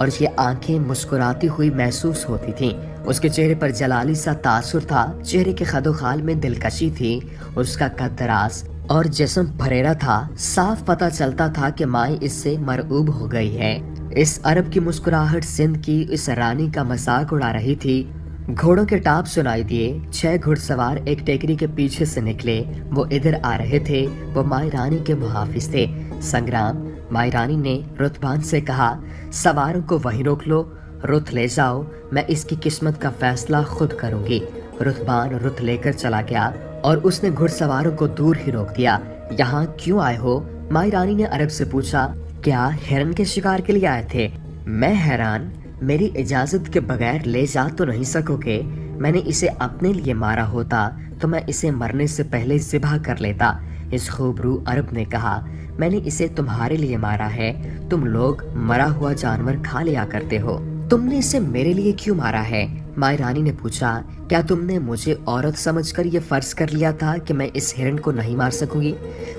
اور یہ آنکھیں مسکراتی ہوئی محسوس ہوتی تھیں۔ اس کے چہرے پر جلالی سا تاثر تھا، چہرے کے خد و خال میں دلکشی تھی، اس کا قد دراز اور جسم پھریرا تھا۔ صاف پتہ چلتا تھا کہ مائی اس سے مرعوب ہو گئی ہے۔ اس عرب کی مسکراہٹ سندھ کی اس رانی کا مذاق اڑا رہی تھی۔ گھوڑوں کے ٹاپ سنائی دیے، 6 گھڑ سوار ایک ٹیکری کے پیچھے سے نکلے۔ وہ ادھر آ رہے تھے، وہ مائی رانی کے محافظ تھے۔ سنگرام، مائی رانی نے رتبان سے کہا، سواروں کو وہیں روک لو، رت لے جاؤ، میں اس کی قسمت کا فیصلہ خود کروں گی۔ رتبان رت لے کر چلا گیا اور اس نے گھڑ سواروں کو دور ہی روک دیا۔ یہاں کیوں آئے ہو؟ مائی رانی نے عرب سے پوچھا۔ کیا ہرن کے شکار کے لیے آئے تھے؟ میں حیران، میری اجازت کے بغیر لے جا تو نہیں سکو گے؟ میں نے اسے اپنے لیے مارا ہوتا تو میں اسے مرنے سے پہلے ذبح کر لیتا۔ اس خوبرو عرب نے کہا، میں نے اسے تمہارے لیے مارا ہے، تم لوگ مرا ہوا جانور کھا لیا کرتے ہو، تم نے اسے میرے لیے کیوں مارا ہے؟ مائی رانی نے پوچھا، کیا تم نے مجھے عورت سمجھ کر یہ فرض کر لیا تھا کہ میں اس ہرن کو نہیں مار سکوں گی؟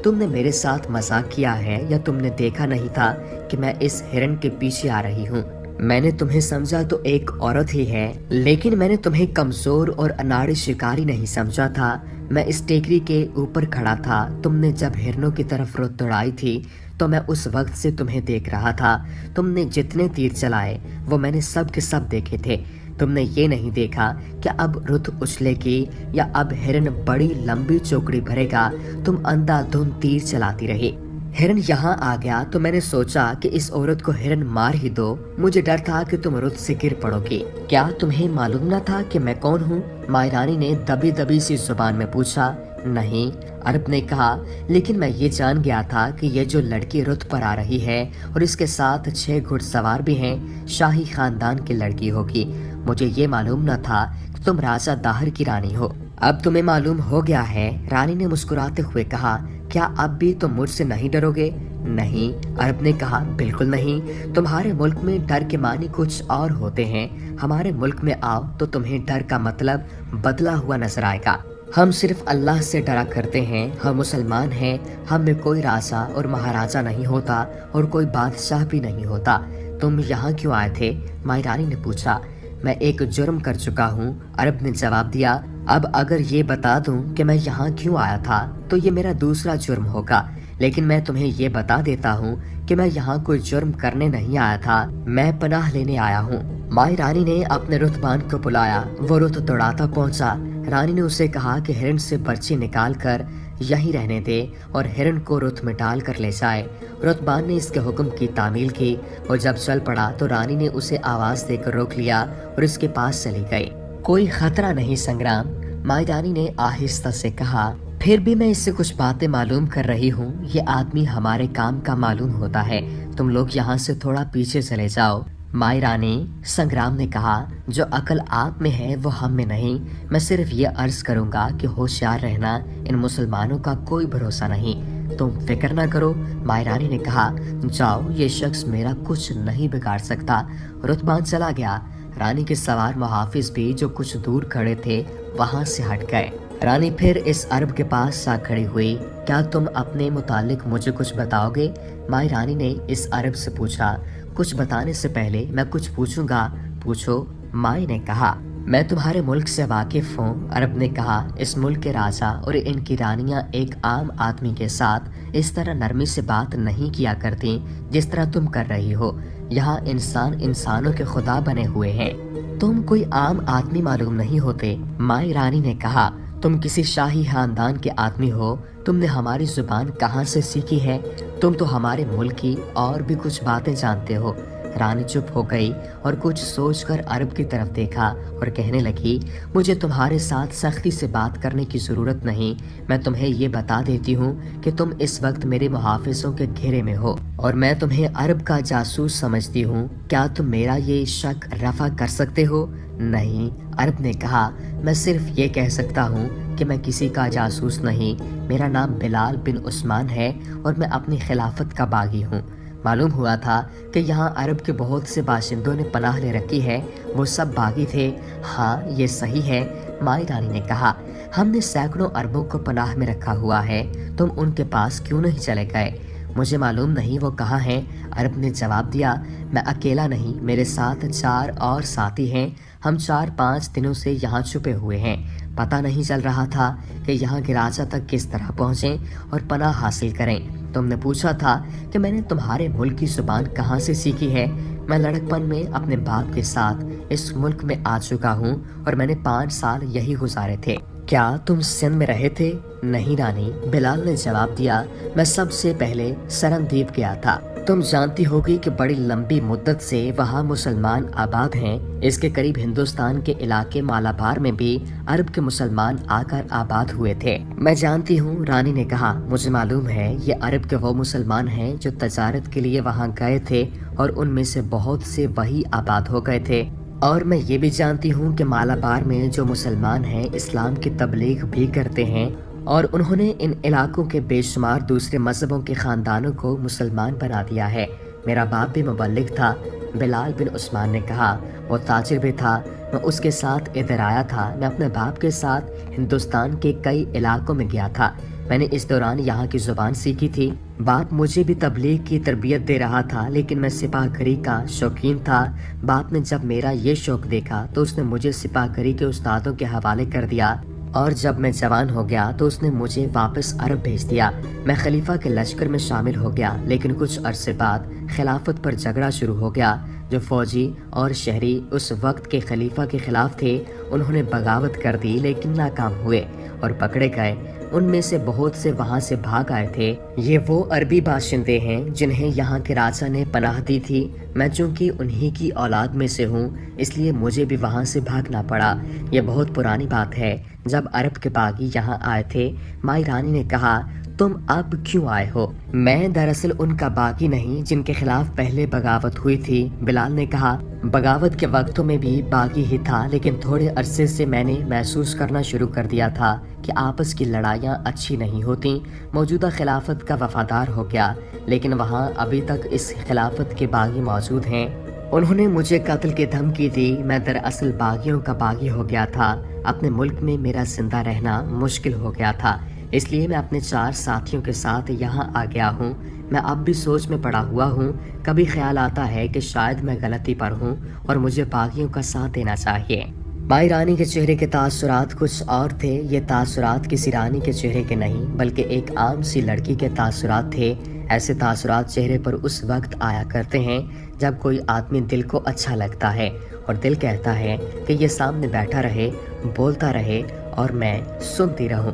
تم نے میرے ساتھ مذاق کیا ہے یا تم نے دیکھا نہیں تھا کہ میں اس ہرن کے پیچھے آ رہی ہوں؟ میں نے تمہیں سمجھا تو ایک عورت ہی ہے، لیکن میں نے تمہیں کمزور اور اناڑی شکاری نہیں سمجھا تھا۔ میں اس ٹیکری کے اوپر کھڑا تھا، تم نے جب ہرنوں کی طرف رت دوڑائی تھی تو میں اس وقت سے تمہیں دیکھ رہا تھا۔ تم نے جتنے تیر چلائے وہ میں نے سب کے سب دیکھے تھے۔ تم نے یہ نہیں دیکھا کہ اب رت اچھلے گی یا اب ہرن بڑی لمبی چوکڑی بھرے گا، تم اندھا دھند تیر چلاتی رہی۔ ہرن یہاں آ گیا تو میں نے سوچا کہ اس عورت کو ہرن مار ہی دو، مجھے ڈر تھا کہ تم رت سے گر پڑو گی۔ کیا تمہیں معلوم نہ تھا کہ میں کون ہوں؟ مائی رانی نے دبی دبی سی زبان میں پوچھا۔ نہیں، عرب نے کہا، لیکن میں یہ جان گیا تھا کہ یہ جو لڑکی رت پر آ رہی ہے اور اس کے ساتھ 6 گھڑ سوار بھی ہیں، شاہی خاندان کی لڑکی ہوگی۔ مجھے یہ معلوم نہ تھا کہ تم راجہ داہر کی رانی ہو۔ اب تمہیں معلوم ہو گیا ہے، رانی نے مسکراتے ہوئے کہا۔ کیا اب بھی تم مجھ سے نہیں ڈرو گے؟ نہیں، عرب نے کہا، بالکل نہیں۔ تمہارے ملک میں ڈر کے معنی کچھ اور ہوتے ہیں، ہمارے ملک میں آؤ تو تمہیں ڈر کا مطلب بدلا ہوا نظر آئے گا۔ ہم صرف اللہ سے ڈرا کرتے ہیں، ہم مسلمان ہیں، ہم میں کوئی راجا اور مہاراجا نہیں ہوتا اور کوئی بادشاہ بھی نہیں ہوتا۔ تم یہاں کیوں آئے تھے؟ مائی رانی نے پوچھا۔ میں ایک جرم کر چکا ہوں، عرب نے جواب دیا۔ اب اگر یہ بتا دوں کہ میں یہاں کیوں آیا تھا تو یہ میرا دوسرا جرم ہوگا، لیکن میں تمہیں یہ بتا دیتا ہوں کہ میں یہاں کوئی جرم کرنے نہیں آیا تھا، میں پناہ لینے آیا ہوں۔ مائی رانی نے اپنے رتبان کو بلایا، وہ رت دوڑاتا پہنچا۔ رانی نے اسے کہا کہ ہرن سے برچی نکال کر یہیں رہنے دے اور ہرن کو رت میں ڈال کر لے جائے۔ رتبان نے اس کے حکم کی تعمیل کی، اور جب چل پڑا تو رانی نے اسے آواز دے کر روک لیا اور اس کے پاس چلی گئی۔ کوئی خطرہ نہیں سنگرام، مائی رانی نے آہستہ سے کہا، پھر بھی میں اس سے کچھ باتیں معلوم کر رہی ہوں، یہ آدمی ہمارے کام کا معلوم ہوتا ہے، تم لوگ یہاں سے تھوڑا پیچھے چلے جاؤ۔ مائی رانی، سنگرام نے کہا، جو عقل آپ میں ہے وہ ہم میں نہیں، میں صرف یہ عرض کروں گا کہ ہوشیار رہنا، ان مسلمانوں کا کوئی بھروسہ نہیں، تم فکر نہ کرو۔ مائی رانی نے کہا، جاؤ، یہ شخص میرا کچھ نہیں بگاڑ سکتا۔ رتبان چلا گیا۔ رانی کے سوار محافظ بھی جو کچھ دور کھڑے تھے وہاں سے ہٹ گئے۔ رانی پھر اس عرب کے پاس سا کھڑی ہوئی۔ کیا تم اپنے متعلق مجھے کچھ بتاؤ گے؟ مائی رانی نے اس عرب سے پوچھا۔ کچھ بتانے سے پہلے میں کچھ پوچھوں گا، پوچھو، مائی نے کہا۔ میں تمہارے ملک سے واقف ہوں، عرب نے کہا۔ اس ملک کے راجا اور ان کی رانیاں ایک عام آدمی کے ساتھ اس طرح نرمی سے بات نہیں کیا کرتی جس طرح تم کر رہی ہو۔ یہاں انسان انسانوں کے خدا بنے ہوئے ہیں، تم کوئی عام آدمی معلوم نہیں ہوتے۔ مائی رانی نے کہا، تم کسی شاہی خاندان کے آدمی ہو، تم نے ہماری زبان کہاں سے سیکھی ہے؟ تم تو ہمارے ملک کی اور بھی کچھ باتیں جانتے ہو۔ رانی چپ ہو گئی اور کچھ سوچ کر عرب کی طرف دیکھا اور کہنے لگی، مجھے تمہارے ساتھ سختی سے بات کرنے کی ضرورت نہیں، میں تمہیں یہ بتا دیتی ہوں کہ تم اس وقت میرے محافظوں کے گھیرے میں ہو اور میں تمہیں عرب کا جاسوس سمجھتی ہوں۔ کیا تم میرا یہ شک رفع کر سکتے ہو؟ نہیں، عرب نے کہا، میں صرف یہ کہہ سکتا ہوں کہ میں کسی کا جاسوس نہیں، میرا نام بلال بن عثمان ہے اور میں اپنی خلافت کا باغی ہوں۔ معلوم ہوا تھا کہ یہاں عرب کے بہت سے باشندوں نے پناہ لے رکھی ہے، وہ سب باغی تھے۔ ہاں، یہ صحیح ہے، مائی رانی نے کہا، ہم نے سینکڑوں عربوں کو پناہ میں رکھا ہوا ہے، تم ان کے پاس کیوں نہیں چلے گئے؟ مجھے معلوم نہیں وہ کہاں ہیں۔ عرب نے جواب دیا، میں اکیلا نہیں، میرے ساتھ 4 اور ساتھی ہیں، ہم 4-5 دنوں سے یہاں چھپے ہوئے ہیں۔ پتہ نہیں چل رہا تھا کہ یہاں کے راجا تک کس طرح پہنچیں اور پناہ حاصل کریں۔ تم نے پوچھا تھا کہ میں نے تمہارے ملک کی زبان کہاں سے سیکھی ہے۔ میں لڑکپن میں اپنے باپ کے ساتھ اس ملک میں آ چکا ہوں اور میں نے 5 سال یہی گزارے تھے۔ کیا تم سندھ میں رہے تھے؟ نہیں رانی، بلال نے جواب دیا، میں سب سے پہلے سرندیپ گیا تھا۔ تم جانتی ہوگی کہ بڑی لمبی مدت سے وہاں مسلمان آباد ہیں۔ اس کے قریب ہندوستان کے علاقے مالابار میں بھی عرب کے مسلمان آ کر آباد ہوئے تھے۔ میں جانتی ہوں، رانی نے کہا، مجھے معلوم ہے یہ عرب کے وہ مسلمان ہیں جو تجارت کے لیے وہاں گئے تھے اور ان میں سے بہت سے وہی آباد ہو گئے تھے۔ اور میں یہ بھی جانتی ہوں کہ مالابار میں جو مسلمان ہیں اسلام کی تبلیغ بھی کرتے ہیں اور انہوں نے ان علاقوں کے بے شمار دوسرے مذہبوں کے خاندانوں کو مسلمان بنا دیا ہے۔ میرا باپ بھی مبلغ تھا، بلال بن عثمان نے کہا، وہ تاجر بھی تھا، میں اس کے ساتھ ادھر آیا تھا۔ میں اپنے باپ کے ساتھ ہندوستان کے کئی علاقوں میں گیا تھا، میں نے اس دوران یہاں کی زبان سیکھی تھی۔ باپ مجھے بھی تبلیغ کی تربیت دے رہا تھا، لیکن میں سپاہ گری کا شوقین تھا۔ باپ نے جب میرا یہ شوق دیکھا تو اس نے مجھے سپاہ گری کے استادوں کے حوالے کر دیا، اور جب میں جوان ہو گیا تو اس نے مجھے واپس عرب بھیج دیا۔ میں خلیفہ کے لشکر میں شامل ہو گیا، لیکن کچھ عرصے بعد خلافت پر جھگڑا شروع ہو گیا۔ جو فوجی اور شہری اس وقت کے خلیفہ کے خلاف تھے انہوں نے بغاوت کر دی، لیکن ناکام ہوئے اور پکڑے گئے۔ ان میں سے بہت سے وہاں سے بھاگ آئے تھے۔ یہ وہ عربی باشندے ہیں جنہیں یہاں کے راجا نے پناہ دی تھی۔ میں چونکہ انہی کی اولاد میں سے ہوں، اس لیے مجھے بھی وہاں سے بھاگنا پڑا۔ یہ بہت پرانی بات ہے، جب عرب کے باغی یہاں آئے تھے۔ مائی رانی نے کہا، تم اب کیوں آئے ہو؟ میں دراصل ان کا باغی نہیں جن کے خلاف پہلے بغاوت ہوئی تھی، بلال نے کہا۔ بغاوت کے وقتوں میں بھی باغی ہی تھا، لیکن تھوڑے عرصے سے میں نے محسوس کرنا شروع کر دیا تھا کہ آپس کی لڑائیاں اچھی نہیں ہوتیں۔ موجودہ خلافت کا وفادار ہو گیا، لیکن وہاں ابھی تک اس خلافت کے باغی موجود ہیں۔ انہوں نے مجھے قتل کی دھمکی دی۔ میں دراصل باغیوں کا باغی ہو گیا تھا۔ اپنے ملک میں میرا زندہ رہنا مشکل ہو گیا تھا، اس لیے میں اپنے 4 ساتھیوں کے ساتھ یہاں آ گیا ہوں۔ میں اب بھی سوچ میں پڑا ہوا ہوں، کبھی خیال آتا ہے کہ شاید میں غلطی پر ہوں اور مجھے باغیوں کا ساتھ دینا چاہیے۔ مائی رانی کے چہرے کے تاثرات کچھ اور تھے۔ یہ تاثرات کسی رانی کے چہرے کے نہیں بلکہ ایک عام سی لڑکی کے تاثرات تھے۔ ایسے تاثرات چہرے پر اس وقت آیا کرتے ہیں جب کوئی آدمی دل کو اچھا لگتا ہے اور دل کہتا ہے کہ یہ سامنے بیٹھا رہے، بولتا رہے اور میں سنتی رہوں۔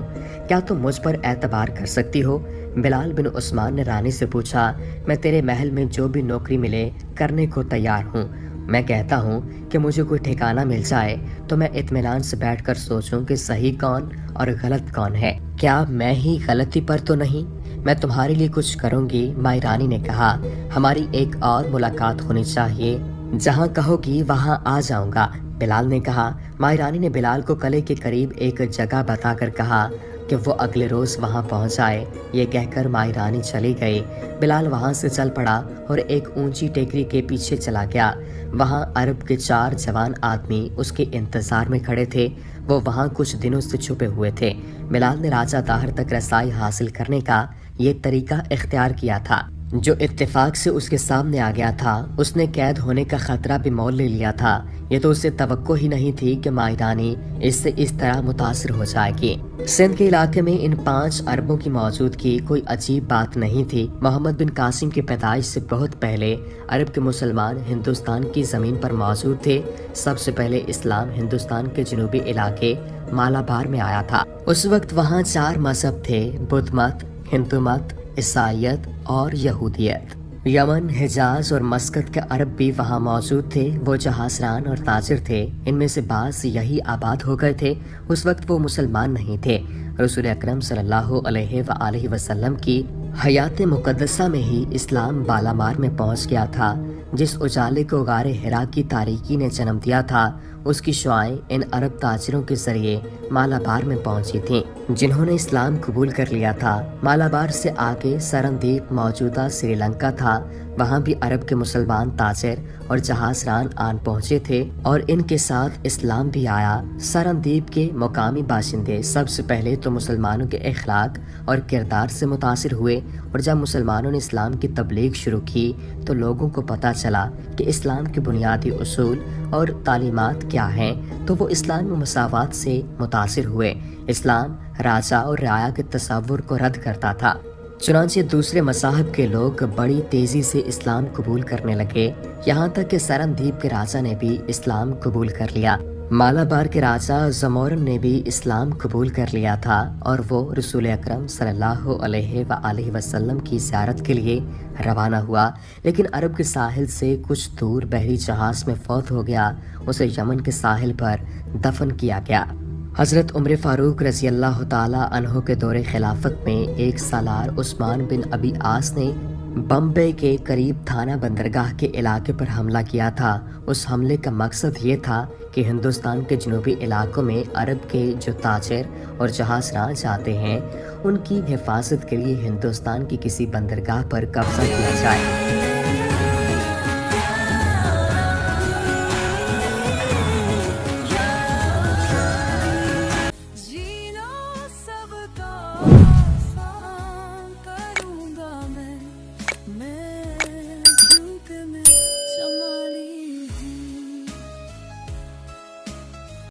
کیا تم مجھ پر اعتبار کر سکتی ہو؟ بلال بن عثمان نے رانی سے پوچھا۔ میں تیرے محل میں جو بھی نوکری ملے کرنے کو تیار ہوں۔ میں کہتا ہوں کہ مجھے کوئی ٹھکانہ مل جائے تو میں اطمینان سے بیٹھ کر سوچوں کہ صحیح کون اور غلط کون ہے۔ کیا میں ہی غلطی پر تو نہیں؟ میں تمہارے لیے کچھ کروں گی، مائی رانی نے کہا۔ ہماری ایک اور ملاقات ہونی چاہیے، جہاں کہو گی وہاں آ جاؤں گا، بلال نے کہا۔ مائی رانی نے بلال کو قلعے کے قریب ایک جگہ بتا کر کہا کہ وہ اگلے روز وہاں پہنچ جائے۔ یہ کہہ کر مائی رانی چلی گئی۔ بلال وہاں سے چل پڑا اور ایک اونچی ٹیکری کے پیچھے چلا گیا۔ وہاں عرب کے 4 جوان آدمی اس کے انتظار میں کھڑے تھے۔ وہ وہاں کچھ دنوں سے چھپے ہوئے تھے۔ بلال نے راجہ طاہر تک رسائی حاصل کرنے کا یہ طریقہ اختیار کیا تھا جو اتفاق سے اس کے سامنے آ گیا تھا۔ اس نے قید ہونے کا خطرہ بھی مول لے لیا تھا۔ یہ تو اسے توقع ہی نہیں تھی کہ مائی رانی اس سے اس طرح متاثر ہو جائے گی۔ سندھ کے علاقے میں ان 5 عربوں کی موجودگی کوئی عجیب بات نہیں تھی۔ محمد بن قاسم کی پیدائش سے بہت پہلے عرب کے مسلمان ہندوستان کی زمین پر موجود تھے۔ سب سے پہلے اسلام ہندوستان کے جنوبی علاقے مالابار میں آیا تھا۔ اس وقت وہاں 4 مذہب تھے، بدھ مت، ہندو مت، عیسائیت اور یہودیت۔ یمن، حجاز اور مسقط کے عرب بھی وہاں موجود تھے۔ وہ جہازران اور تاجر تھے، ان میں سے بعض یہی آباد ہو گئے تھے۔ اس وقت وہ مسلمان نہیں تھے۔ رسول اکرم صلی اللہ علیہ وآلہ وسلم کی حیات مقدسہ میں ہی اسلام بالامار میں پہنچ گیا تھا۔ جس اجالے کو غار حرا کی تاریکی نے جنم دیا تھا اس کی شعائیں ان عرب تاجروں کے ذریعے مالابار میں پہنچی تھیں جنہوں نے اسلام قبول کر لیا تھا۔ مالابار سے آگے سرندیپ موجودہ سری لنکا تھا، وہاں بھی عرب کے مسلمان تاجر اور جہاز ران آن پہنچے تھے اور ان کے ساتھ اسلام بھی آیا۔ سرندیپ کے مقامی باشندے سب سے پہلے تو مسلمانوں کے اخلاق اور کردار سے متاثر ہوئے، اور جب مسلمانوں نے اسلام کی تبلیغ شروع کی تو لوگوں کو پتہ چلا کہ اسلام کے بنیادی اصول اور تعلیمات کیا ہیں، تو وہ اسلامی مساوات سے متاثر ہوئے۔ اسلام راجا اور رعایا کے تصور کو رد کرتا تھا، چنانچہ دوسرے مذاہب کے لوگ بڑی تیزی سے اسلام قبول کرنے لگے، یہاں تک کہ سرندیپ کے راجا نے بھی اسلام قبول کر لیا۔ مالابار کے راجا زمورن نے بھی اسلام قبول کر لیا تھا اور وہ رسول اکرم صلی اللہ علیہ وآلہ وسلم کی زیارت کے لیے روانہ ہوا، لیکن عرب کے ساحل سے کچھ دور بحری جہاز میں فوت ہو گیا۔ اسے یمن کے ساحل پر دفن کیا گیا۔ حضرت عمر فاروق رضی اللہ تعالی عنہ کے دور خلافت میں ایک سالار عثمان بن ابی عاص نے بمبئی کے قریب تھانہ بندرگاہ کے علاقے پر حملہ کیا تھا۔ اس حملے کا مقصد یہ تھا کہ ہندوستان کے جنوبی علاقوں میں عرب کے جو تاجر اور جہاز راں جاتے ہیں ان کی حفاظت کے لیے ہندوستان کی کسی بندرگاہ پر قبضہ کیا جائے۔